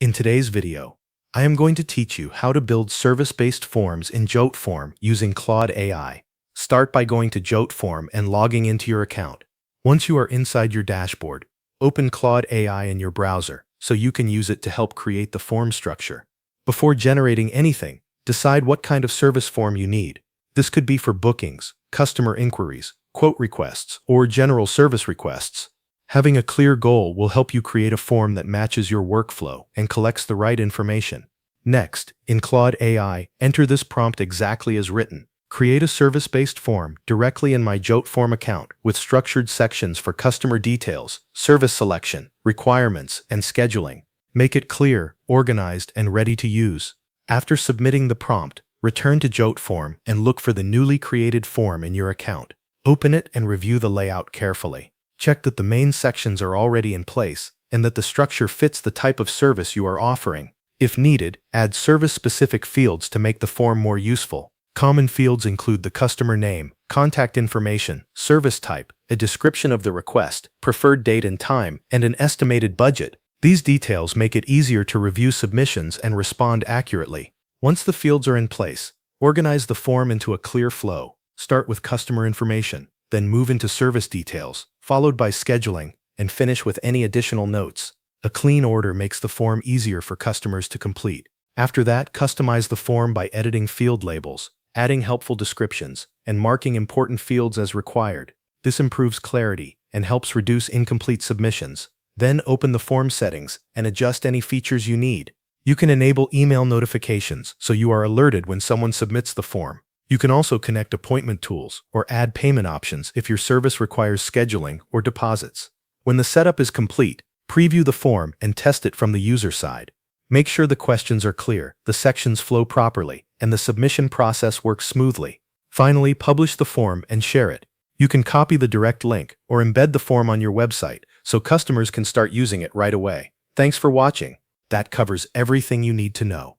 In today's video, I am going to teach you how to build service-based forms in Jotform using Claude AI. Start by going to Jotform and logging into your account. Once you are inside your dashboard, open Claude AI in your browser so you can use it to help create the form structure. Before generating anything, decide what kind of service form you need. This could be for bookings, customer inquiries, quote requests, or general service requests. Having a clear goal will help you create a form that matches your workflow and collects the right information. Next, in Claude AI, enter this prompt exactly as written. Create a service-based form directly in my Jotform account with structured sections for customer details, service selection, requirements, and scheduling. Make it clear, organized, and ready to use. After submitting the prompt, return to Jotform and look for the newly created form in your account. Open it and review the layout carefully. Check that the main sections are already in place and that the structure fits the type of service you are offering. If needed, add service-specific fields to make the form more useful. Common fields include the customer name, contact information, service type, a description of the request, preferred date and time, and an estimated budget. These details make it easier to review submissions and respond accurately. Once the fields are in place, organize the form into a clear flow. Start with customer information, then move into service details, followed by scheduling, and finish with any additional notes. A clean order makes the form easier for customers to complete. After that, customize the form by editing field labels, adding helpful descriptions, and marking important fields as required. This improves clarity and helps reduce incomplete submissions. Then open the form settings and adjust any features you need. You can enable email notifications so you are alerted when someone submits the form. You can also connect appointment tools or add payment options if your service requires scheduling or deposits. When the setup is complete, preview the form and test it from the user side. Make sure the questions are clear, the sections flow properly, and the submission process works smoothly. Finally, publish the form and share it. You can copy the direct link or embed the form on your website so customers can start using it right away. Thanks for watching. That covers everything you need to know.